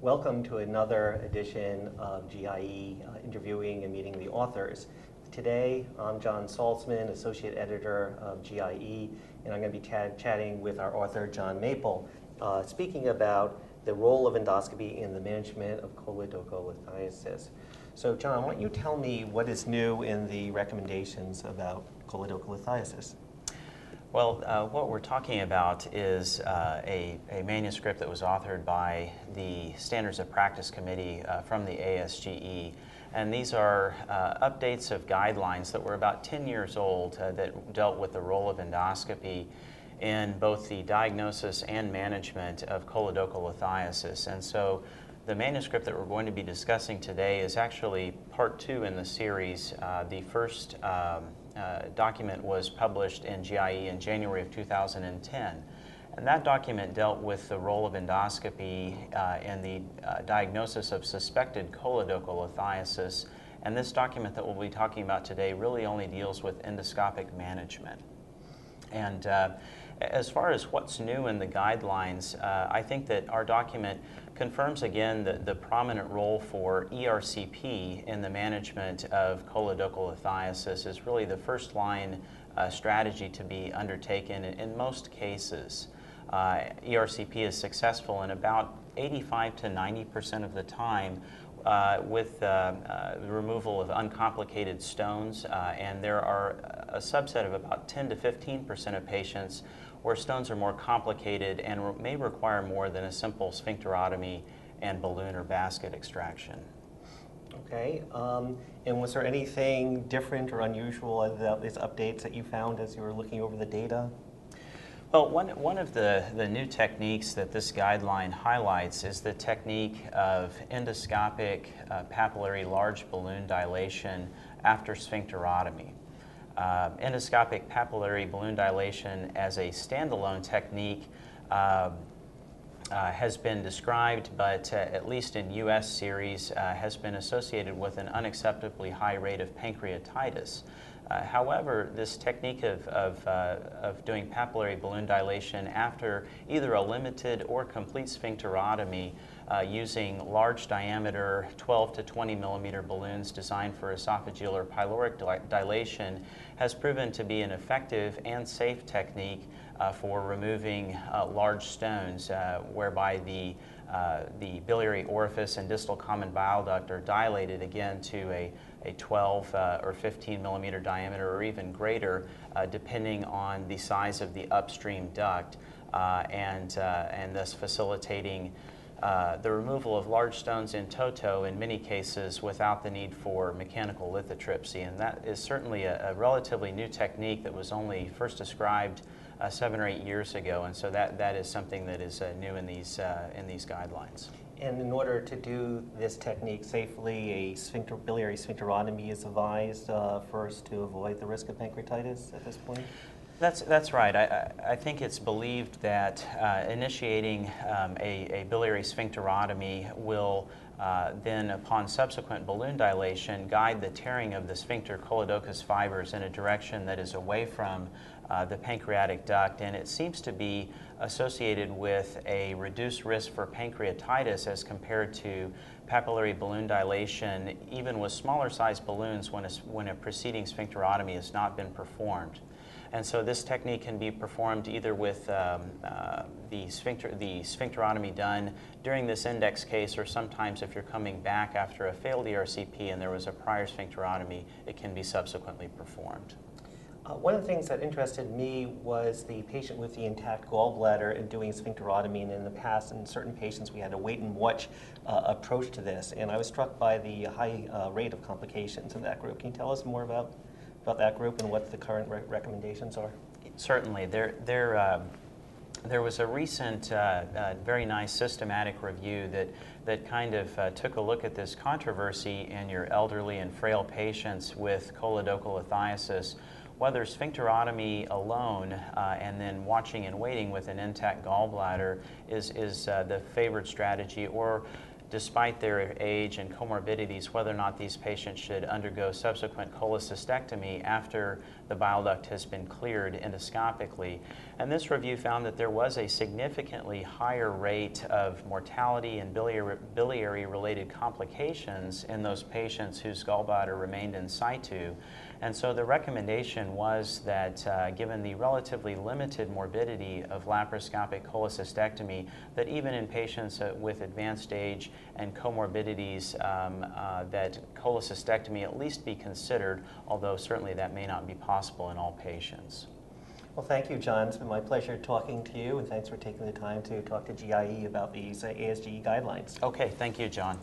Welcome to another edition of GIE, interviewing and meeting the authors. Today, I'm John Saltzman, Associate Editor of GIE, and I'm going to be chatting with our author, John Maple, speaking about the role of endoscopy in the management of choledocholithiasis. So, John, why don't you tell me what is new in the recommendations about choledocholithiasis? Well, what we're talking about is a manuscript that was authored by the Standards of Practice Committee from the ASGE. And these are updates of guidelines that were about 10 years old that dealt with the role of endoscopy in both the diagnosis and management of choledocholithiasis. And so the manuscript that we're going to be discussing today is actually part 2 in the series. The first document was published in GIE in January of 2010. And that document dealt with the role of endoscopy in the diagnosis of suspected choledocholithiasis. And this document that we'll be talking about today really only deals with endoscopic management. And as far as what's new in the guidelines, I think that our document confirms again the prominent role for ERCP in the management of choledocholithiasis is really the first line strategy to be undertaken in most cases. ERCP is successful in about 85 to 90% of the time with the removal of uncomplicated stones, and there are a subset of about 10 to 15% of patients where stones are more complicated and may require more than a simple sphincterotomy and balloon or basket extraction. Okay, and was there anything different or unusual about these updates that you found as you were looking over the data? Well, one of the new techniques that this guideline highlights is the technique of endoscopic papillary large balloon dilation after sphincterotomy. Endoscopic papillary balloon dilation as a standalone technique has been described, but at least in US series has been associated with an unacceptably high rate of pancreatitis. However, this technique of doing papillary balloon dilation after either a limited or complete sphincterotomy using large diameter 12 to 20 millimeter balloons designed for esophageal or pyloric dilation has proven to be an effective and safe technique for removing large stones whereby the biliary orifice and distal common bile duct are dilated again to a 12 or 15 millimeter diameter or even greater depending on the size of the upstream duct and thus facilitating the removal of large stones in toto in many cases without the need for mechanical lithotripsy. And that is certainly a relatively new technique that was only first described 7 or 8 years ago, and so that is something that is new in these guidelines. And in order to do this technique safely, a biliary sphincterotomy is advised first to avoid the risk of pancreatitis at this point? That's right. I think it's believed that initiating a biliary sphincterotomy will then, upon subsequent balloon dilation, guide the tearing of the sphincter choledocus fibers in a direction that is away from the pancreatic duct, and it seems to be associated with a reduced risk for pancreatitis as compared to papillary balloon dilation, even with smaller sized balloons when a preceding sphincterotomy has not been performed. And so this technique can be performed either with the sphincterotomy done during this index case, or sometimes if you're coming back after a failed ERCP and there was a prior sphincterotomy, it can be subsequently performed. One of the things that interested me was the patient with the intact gallbladder and doing sphincterotomy, and in the past in certain patients we had a wait and watch approach to this, and I was struck by the high rate of complications in that group. Can you tell us more about that group and what the current recommendations are? Certainly. There was a recent very nice systematic review that kind of took a look at this controversy in your elderly and frail patients with choledocholithiasis, whether sphincterotomy alone and then watching and waiting with an intact gallbladder is the favored strategy, or despite their age and comorbidities, whether or not these patients should undergo subsequent cholecystectomy after the bile duct has been cleared endoscopically. And this review found that there was a significantly higher rate of mortality and biliary-related complications in those patients whose gallbladder remained in situ. And so the recommendation was that given the relatively limited morbidity of laparoscopic cholecystectomy, that even in patients with advanced age and comorbidities, that cholecystectomy at least be considered, although certainly that may not be possible in all patients. Well, thank you, John. It's been my pleasure talking to you, and thanks for taking the time to talk to GIE about these ASGE guidelines. Okay, thank you, John.